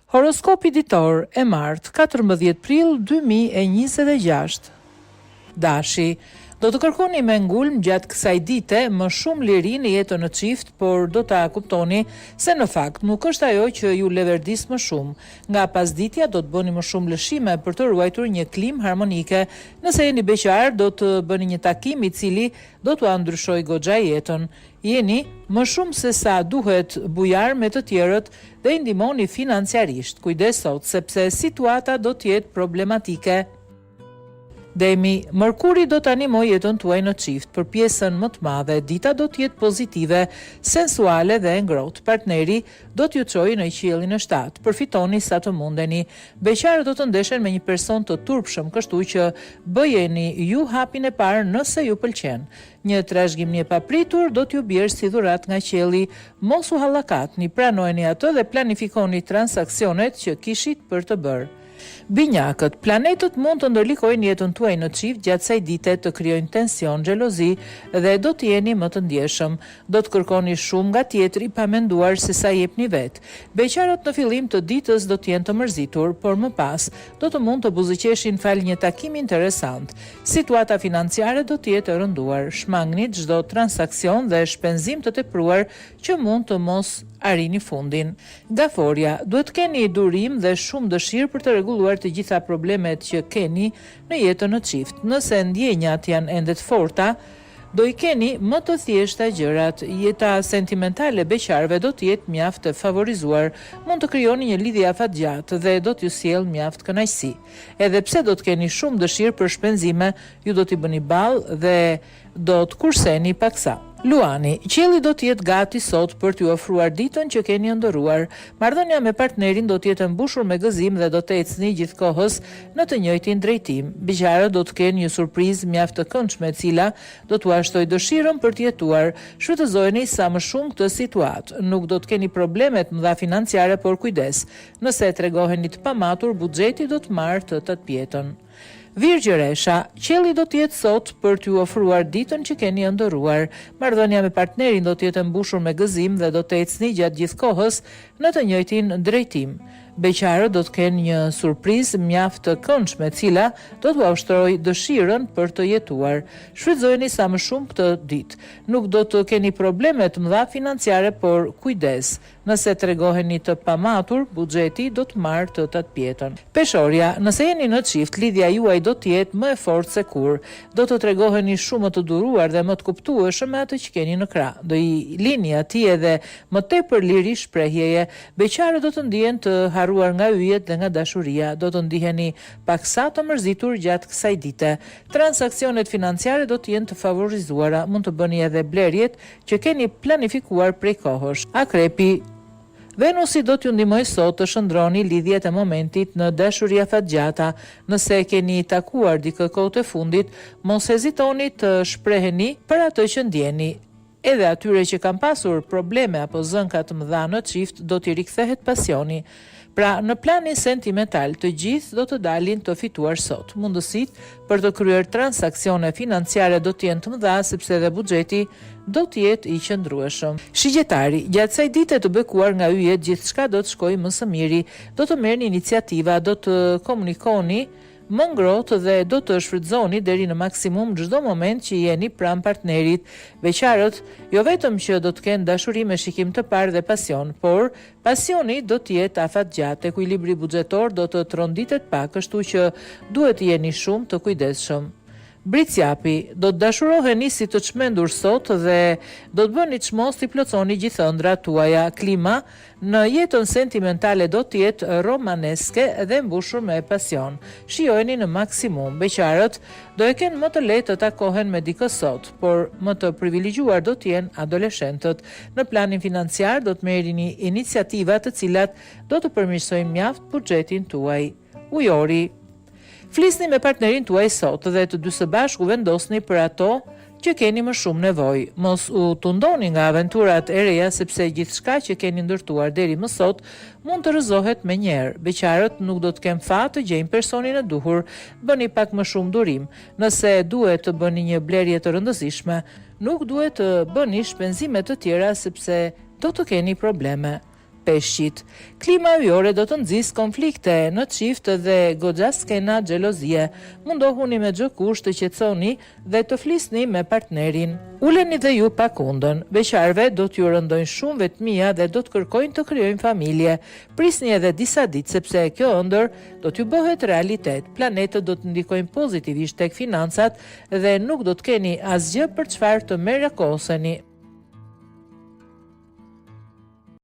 Horoskopi ditor e martë 14 prill 2026. Dashi, do të kërkoni me ngulm gjatë kësaj dite më shumë liri në jetën në çift, por do ta kuptoni se në fakt nuk është ajo që ju leverdis më shumë. Nga pasditja do të bëni më shumë lëshime për të ruajtur një klimë harmonike. Nëse jeni beqar, do të bëni një takim i cili do t'u ndryshojë goxha jetën. Jeni më shumë se sa duhet bujar me të tjerët dhe i ndihmoni financiarisht. Kujdes sot sepse situata do të jetë problematike. Demi, Mërkuri do të animoj jetën tuaj në çift. Për pjesën më të madhe, dita do të jetë pozitive, sensuale dhe ngrohtë. Partneri do t'ju çojë në qiellin e 7. Përfitoni sa të mundeni. Beqarët do të ndeshen me një person të turpshëm, kështu që bëjeni ju hapin e parë nëse ju pëlqen. Një trashëgimje e papritur do t'ju bjerë si dhuratë nga qielli. Mos u hallakatni, pranojeni atë dhe planifikoni transaksionet që kishit për të bërë. Binjakët, planetët mund të ndërlikojnë jetën tuaj në çift gjatë kësaj dite, të krijojnë tension, xhelozi dhe do të jeni më të ndjeshëm. Do të kërkoni shumë nga tjetri pa menduar se sa jepni vet. Beqarët në fillim të ditës do të jenë të mërzitur, por më pas do të mund të buzëqeshin fal një takimi interesant. Situata financiare do të jetë e rënduar. Shmangni çdo transaksion dhe shpenzim të tepruar që mund të mos arrini fundin. Gaforja, duhet keni durim dhe shumë dëshirë për të rregulluar të gjitha problemet që keni në jetën në çift. Nëse ndjenjat janë ende të forta, do i keni më të thjeshta gjërat. Jeta sentimentale e beqarëve do të jetë mjaft e favorizuar. Mund të krijoni një lidhje afatgjatë dhe do t'ju sjellë mjaft kënaqësi. Edhe pse do të keni shumë dëshirë për shpenzime, ju do t'i bëni ballë dhe do të kurseni paksa. Luani, qielli do të jetë gati sot për t'ju ofruar ditën që keni ëndërruar. Marrëdhënia me partnerin do të jetë e mbushur me gëzim dhe do të ecni gjithkohës në të njëjtin drejtim. Beqarët do të kenë një surprizë mjaft të këndshme e cila do t'u ashtojë dëshirën për të jetuar. Shfrytëzojeni sa më shumë këtë situatë. Nuk do të keni probleme të mëdha financiare, por kujdes. Nëse tregoheni të pamatur, buxheti do të marrë të tatpjetën. Virgjëresha, qielli do të jetë sot për t'ju ofruar ditën që keni ëndërruar. Marrëdhënia me partnerin do të jetë e mbushur me gëzim dhe do të ecni gjatë gjithë kohës në të njëjtin drejtim. Beqarët do të kenë një surprizë mjaft të këndshme, e cila do t'u ushtrojë dëshirën për të jetuar. Shfrytëzojeni sa më shumë këtë ditë. Nuk do të keni probleme të mëdha financiare, por kujdes. Nëse tregoheni të pamatur, buxheti do të marrë të tatpjetën. Peshorja, nëse jeni në çift, lidhja juaj do të jetë më e fortë se kur. Do të tregoheni shumë më të duruar dhe më të kuptueshëm me atë që keni në krah. Do i lini atij edhe më tepër liri shprehjeje. Beqarët do të ndihen të harruar nga yjet dhe nga dashuria. Do të ndiheni paksa të mërzitur gjatë kësaj dite. Transaksionet financiare do të jenë të favorizuara. Mund të bëni edhe blerjet që keni planifikuar prej kohësh. Akrepi, Venusi do t'ju ndihmoj sot të shndroni lidhjet e momentit në dashuri afatgjata. Nëse keni takuar dikë kohët e fundit, mos hezitoni të shpreheni për atë që ndjeni. Edhe atyre që kanë pasur probleme apo zënka të mëdha në çift do t'i rikthehet pasioni. Pra, në planin sentimental, të gjithë do të dalin të fituar sot. Mundësitë për të kryer transaksione financiare do të jenë të mëdha sepse edhe buxheti do të jetë i qëndrueshëm. Shigjetari, gjatë kësaj dite të bekuar nga yjet, gjithçka do të shkojë më së miri. Do të merrni iniciativa, do të komunikoni më ngrohtë dhe do të shfrytëzoni deri në maksimum çdo moment që jeni pranë partnerit. Beqarët, jo vetëm që do të kenë dashuri me shikim të parë dhe pasion, por pasioni do të jetë afatgjatë. Ekuilibri buxhetor do të tronditet pak, kështu që duhet të jeni shumë të kujdesshëm. Bricjapi, do të dashuroheni si të çmendur sot dhe do të bëni çmos t'i plotësoni gjithë ëndrat tuaja. Klima në jetën sentimentale do të jetë romaneske dhe mbushur me pasion. Shijojeni në maksimum. Beqarët do e kenë më të lehtë të takohen me dikë sot, por më të privilegjuar do të jenë adoleshentët. Në planin financiar do të merrini iniciativa të cilat do të përmirësojnë mjaft buxhetin tuaj. Ujori, flisni me partnerin tuaj sot dhe të dy së bashku vendosni për ato që keni më shumë nevojë. Mos u tundoni nga aventurat e reja sepse gjithçka që keni ndërtuar deri më sot mund të rrëzohet menjëherë. Beqarët nuk do të kenë fat të gjejnë personin e duhur. Bëni pak më shumë durim. Nëse duhet të bëni një blerje të rëndësishme, nuk duhet të bëni shpenzime të tjera sepse do të keni probleme. peshqit. Klima ujore do të nxjisë konflikte në çift dhe goxha skena xhelozie. Mundohuni me çdo kusht të qetësoni dhe të flisni me partnerin. Uleni dhe ju pakundën. Beqarve do t'ju rëndojnë shumë vetmia dhe do të kërkojnë të krijojnë familje. Prisni edhe disa ditë sepse kjo ëndër do t'ju bëhet realitet. Planetët do të ndikojnë pozitivisht tek financat dhe nuk do të keni asgjë për çfarë të merakoseni.